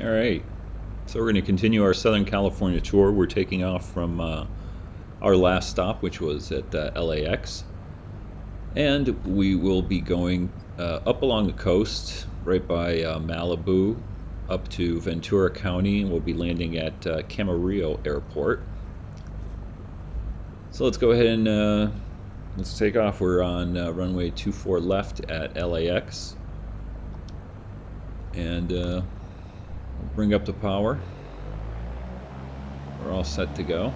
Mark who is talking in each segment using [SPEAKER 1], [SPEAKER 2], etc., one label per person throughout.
[SPEAKER 1] All right, so we're going to continue our Southern California tour. We're taking off from our last stop, which was at LAX, and we will be going up along the coast, right by Malibu, up to Ventura County, and we'll be landing at Camarillo Airport. So let's go ahead and let's take off. We're on runway 24 left at LAX, and we'll bring up the power. We're all set to go.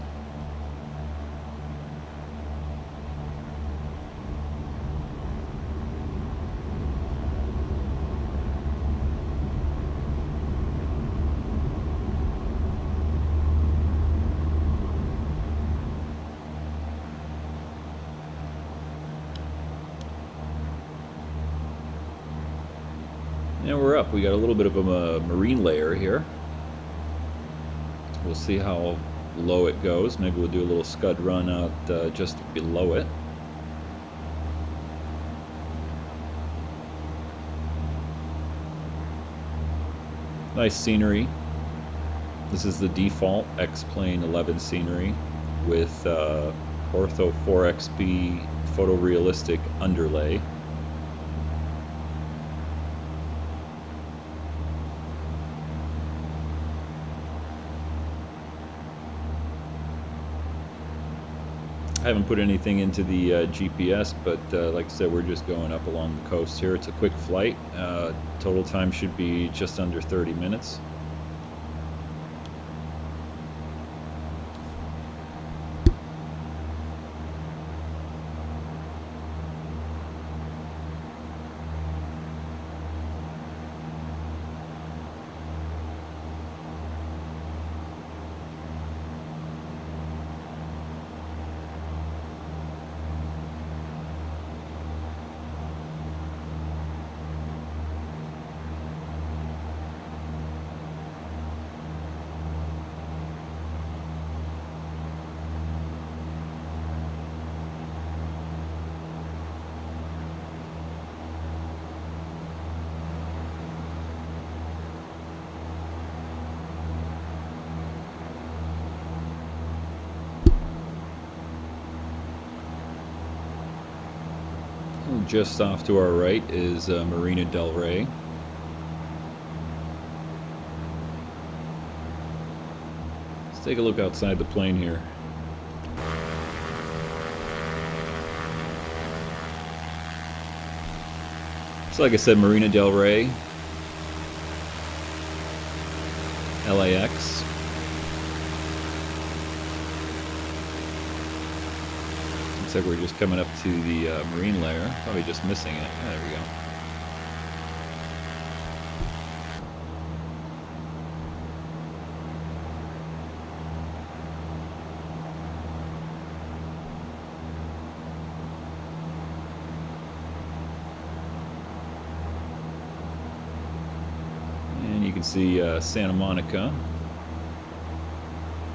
[SPEAKER 1] And we're up. We got a little bit of a marine layer here. We'll see how low it goes. Maybe we'll do a little scud run out just below it. Nice scenery. This is the default X-Plane 11 scenery with Ortho4XP photorealistic underlay. I haven't put anything into the GPS, but like I said, we're just going up along the coast here. It's a quick flight. Total time should be just under 30 minutes. Just off to our right is Marina del Rey. Let's take a look outside the plane here. So like I said, Marina del Rey, LAX. Looks like we're just coming up to the marine layer. Probably just missing it. Oh, there we go. And you can see Santa Monica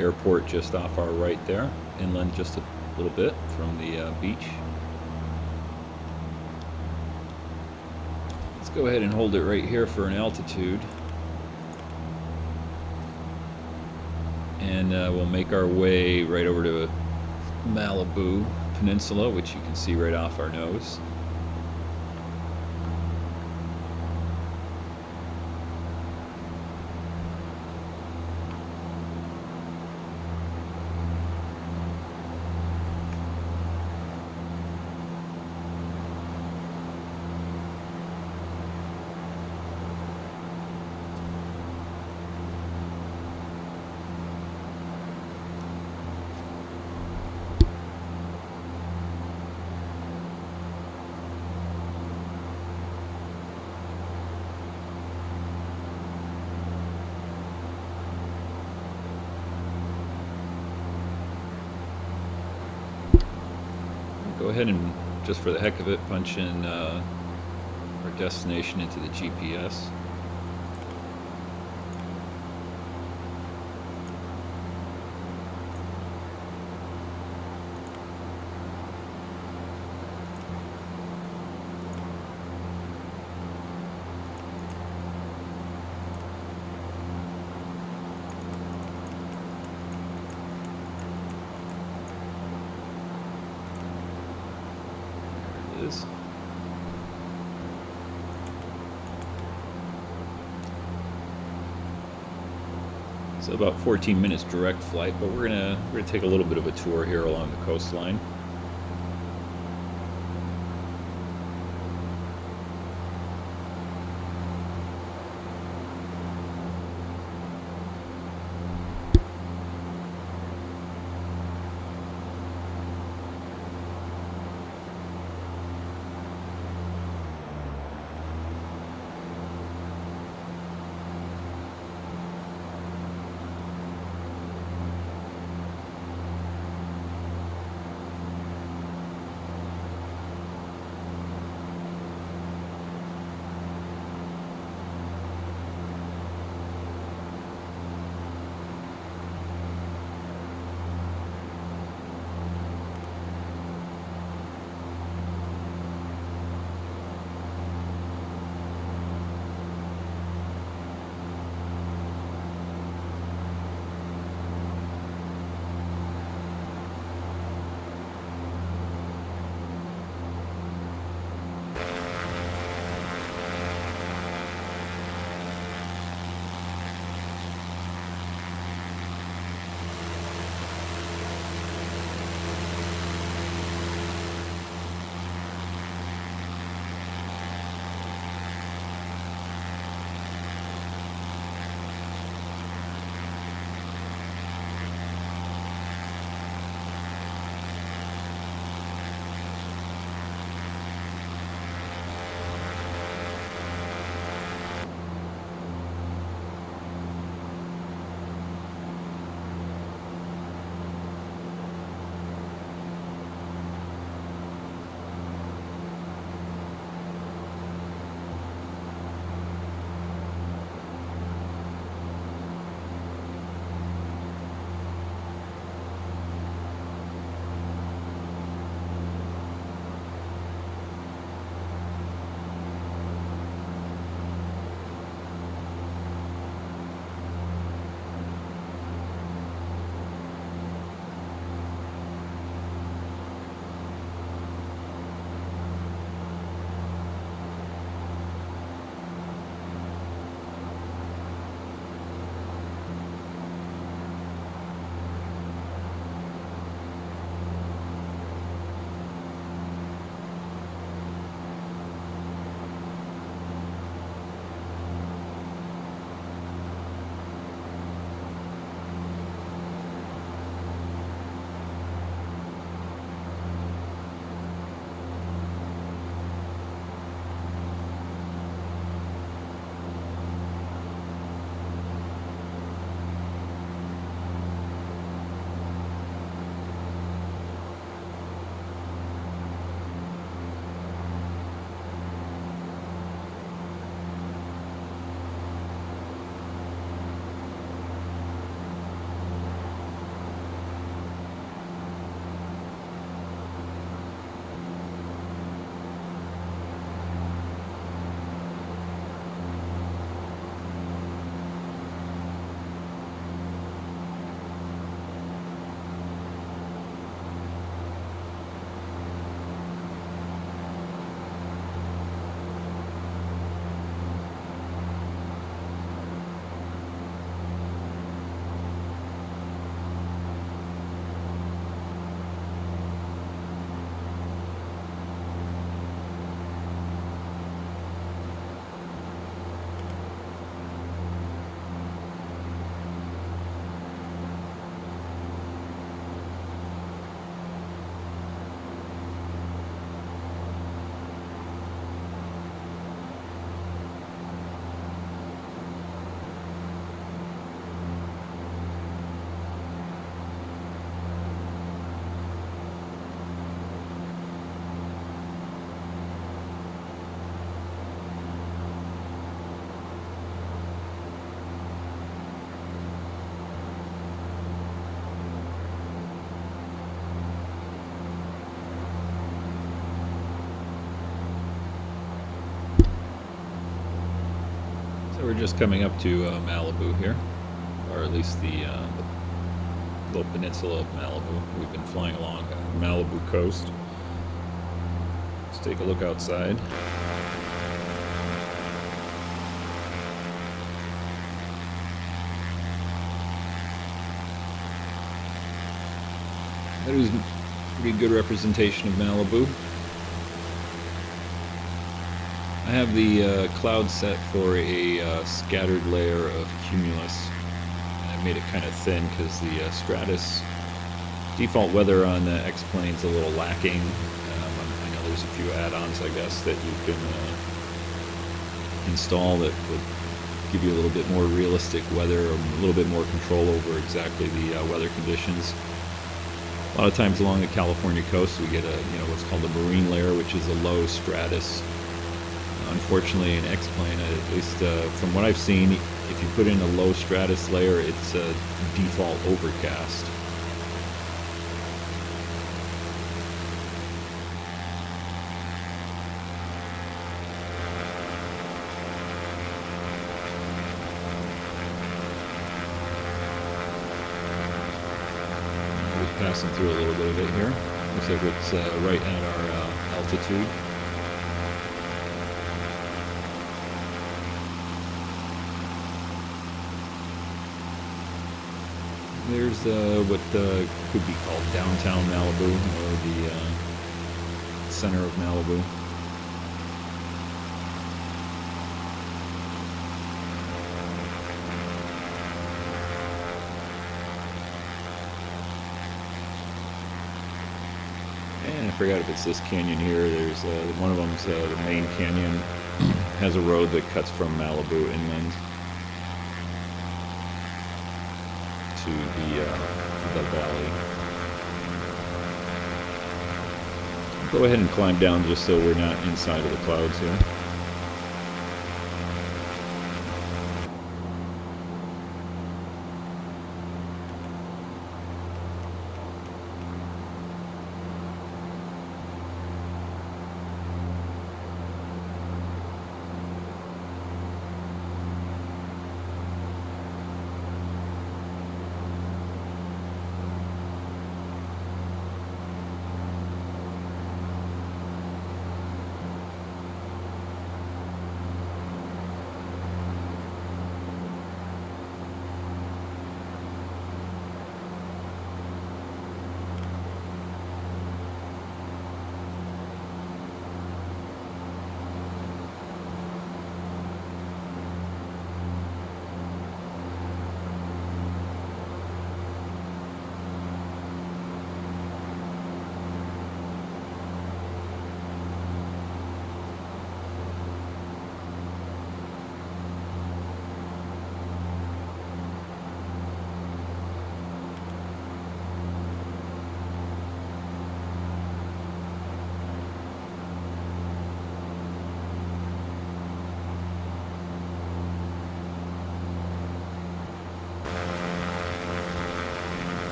[SPEAKER 1] Airport just off our right there, inland just a little bit from the beach. Let's go ahead and hold it right here for an altitude, and we'll make our way right over to Malibu Peninsula, which you can see right off our nose. Go ahead and, just for the heck of it, punch in our destination into the GPS. It's about 14 minutes direct flight, but we're gonna take a little bit of a tour here along the coastline. So we're just coming up to Malibu here, or at least the little peninsula of Malibu. We've been flying along Malibu coast. Let's take a look outside. That is a pretty good representation of Malibu. I have the cloud set for a scattered layer of cumulus. I made it kind of thin because the stratus default weather on the X-Plane's a little lacking. I know there's a few add-ons, I guess, that you can install that would give you a little bit more realistic weather, or a little bit more control over exactly the weather conditions. A lot of times along the California coast, we get what's called a marine layer, which is a low stratus. Unfortunately, in X-Plane, at least from what I've seen, if you put in a low stratus layer, it's a default overcast. We're passing through a little bit of it here. Looks like it's right at our altitude. There's what could be called downtown Malibu, or the center of Malibu. And I forgot if it's this canyon here. There's one of them's the main canyon has a road that cuts from Malibu inland to the valley. I'll go ahead and climb down just so we're not inside of the clouds here.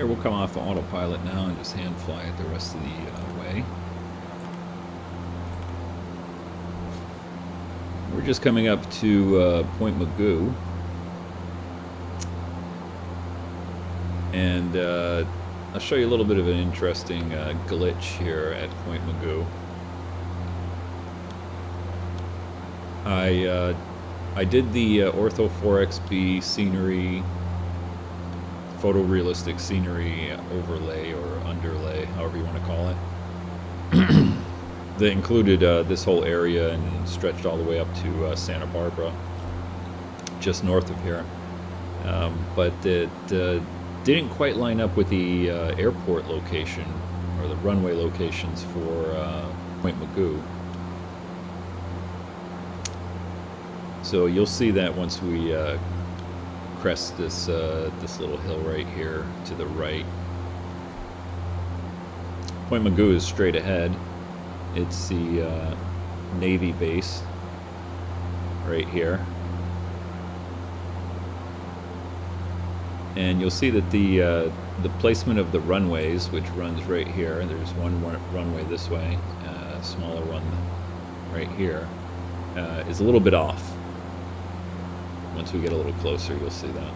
[SPEAKER 1] Alright, we'll come off autopilot now and just hand fly it the rest of the way. We're just coming up to Point Magoo, and I'll show you a little bit of an interesting glitch here at Point Magoo. I did the Ortho4XP scenery, photorealistic scenery overlay or underlay, however you want to call it. That included this whole area and stretched all the way up to Santa Barbara, just north of here. But it didn't quite line up with the airport location or the runway locations for Point Magoo. So you'll see that once we crest this this little hill right here to the right. Point Magoo is straight ahead. It's the Navy base right here. And you'll see that the placement of the runways, which runs right here, there's one runway this way, a smaller one right here, is a little bit off. Once we get a little closer, you'll see that.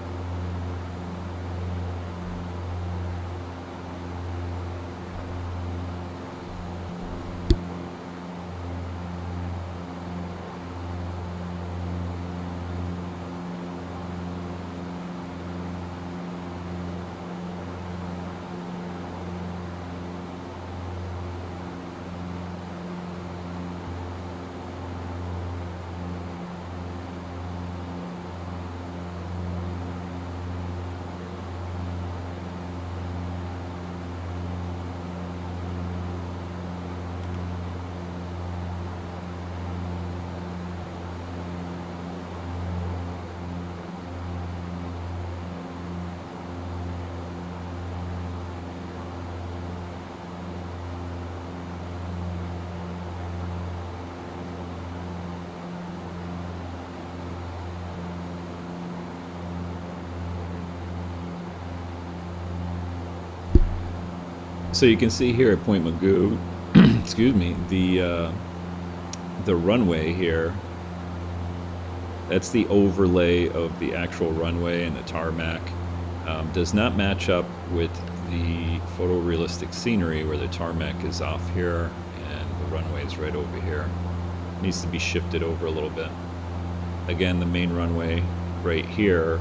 [SPEAKER 1] So you can see here at Point Magoo, excuse me, the runway here, that's the overlay of the actual runway and the tarmac, does not match up with the photorealistic scenery where the tarmac is off here and the runway is right over here. It needs to be shifted over a little bit. Again, the main runway right here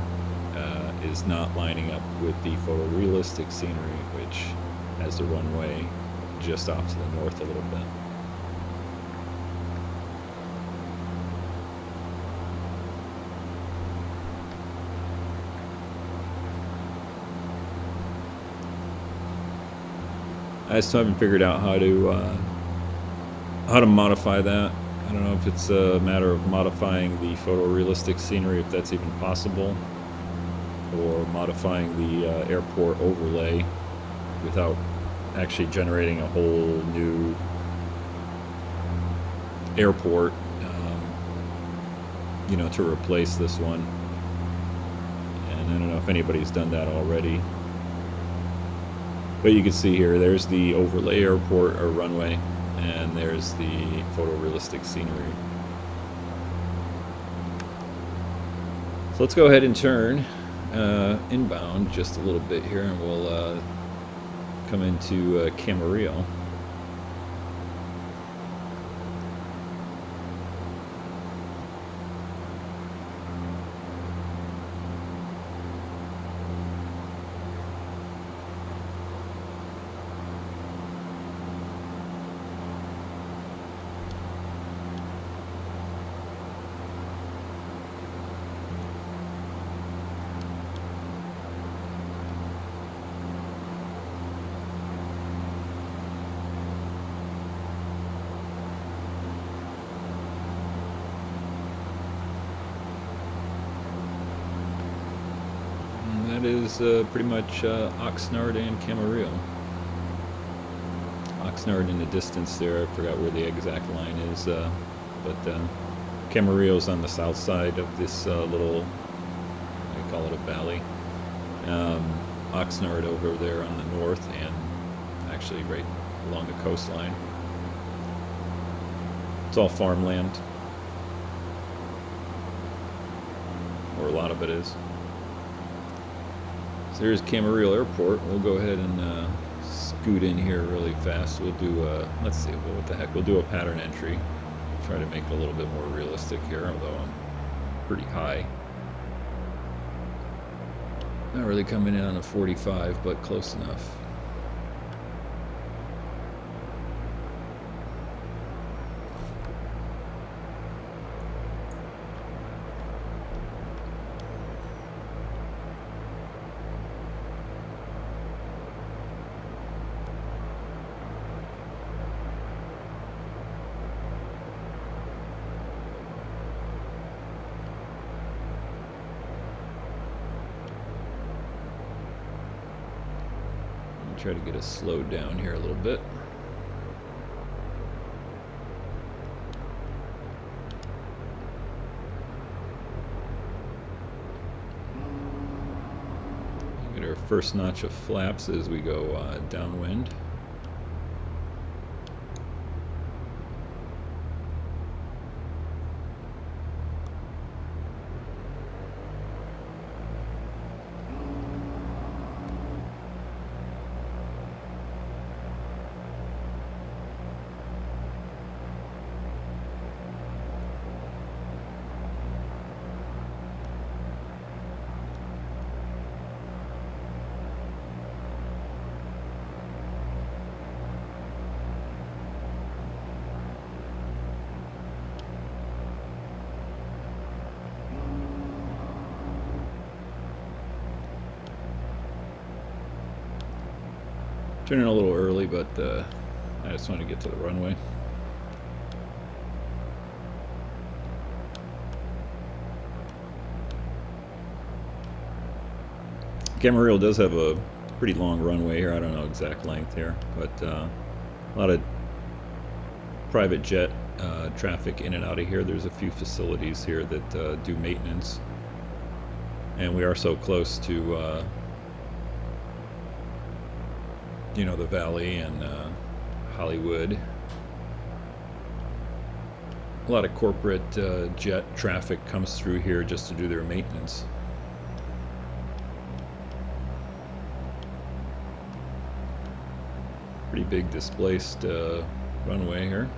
[SPEAKER 1] is not lining up with the photorealistic scenery, which has the runway just off to the north a little bit. I still haven't figured out how to modify that. I don't know if it's a matter of modifying the photorealistic scenery, if that's even possible, or modifying the airport overlay without actually generating a whole new airport, you know, to replace this one. And I don't know if anybody's done that already. But you can see here, there's the overlay airport or runway, and there's the photorealistic scenery. So let's go ahead and turn inbound just a little bit here, and we'll come into Camarillo. Is pretty much Oxnard and Camarillo. Oxnard in the distance there, I forgot where the exact line is, but Camarillo's on the south side of this little, I call it a valley. Oxnard over there on the north, and actually right along the coastline. It's all farmland, or a lot of it is. So there's Camarillo Airport. We'll go ahead and scoot in here really fast. We'll do, let's see, what the heck, we'll do a pattern entry. Try to make it a little bit more realistic here, although I'm pretty high. Not really coming in on a 45, but close enough. Try to get us slowed down here a little bit. Get our first notch of flaps as we go downwind. Turning a little early, but I just want to get to the runway. Camarillo does have a pretty long runway here. I don't know exact length here, but a lot of private jet traffic in and out of here. There's a few facilities here that do maintenance, and we are so close to you know, the Valley and Hollywood. A lot of corporate jet traffic comes through here just to do their maintenance. Pretty big displaced runway here.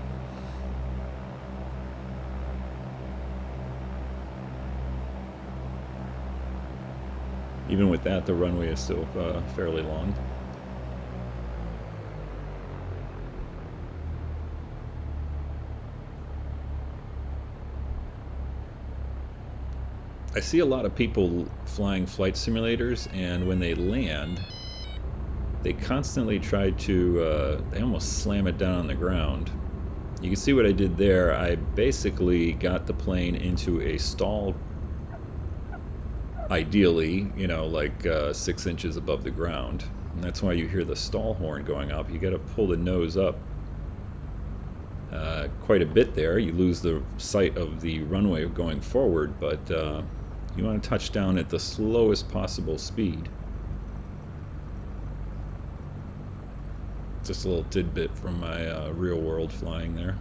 [SPEAKER 1] Even with that, the runway is still fairly long. I see a lot of people flying flight simulators, and when they land, they constantly try to, they almost slam it down on the ground. You can see what I did there. I basically got the plane into a stall, ideally, you know, like 6 inches above the ground. And that's why you hear the stall horn going up. You got to pull the nose up quite a bit there. You lose the sight of the runway going forward, but you want to touch down at the slowest possible speed. Just a little tidbit from my real world flying there.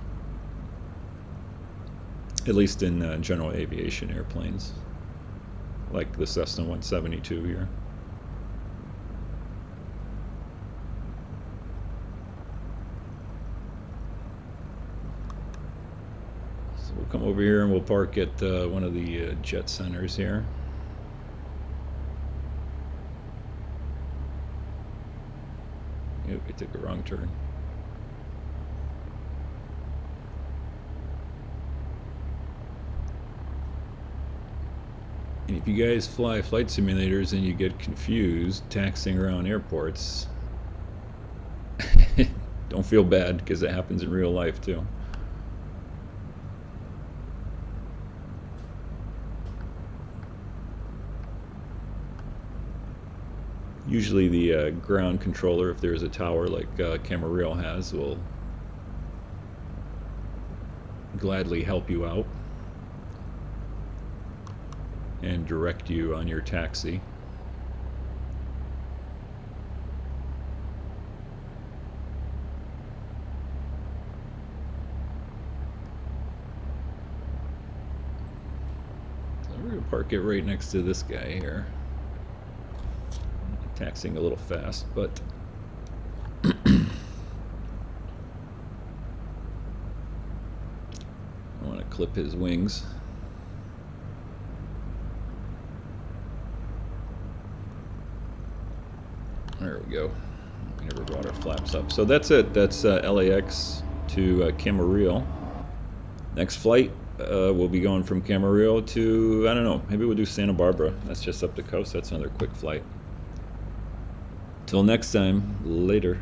[SPEAKER 1] At least in general aviation airplanes, like the Cessna 172 here. So we'll come over here and we'll park at one of the jet centers here. Yep, we took a wrong turn. And if you guys fly flight simulators and you get confused taxiing around airports, don't feel bad, because it happens in real life too. Usually the ground controller, if there's a tower like Camarillo has, will gladly help you out and direct you on your taxi. park it right next to this guy here. Taxiing a little fast, but I want to clip his wings. There we go. We never brought our flaps up. So that's it. That's LAX to Camarillo. Next flight, we'll be going from Camarillo to, I don't know, maybe we'll do Santa Barbara. That's just up the coast. That's another quick flight. Till next time, later.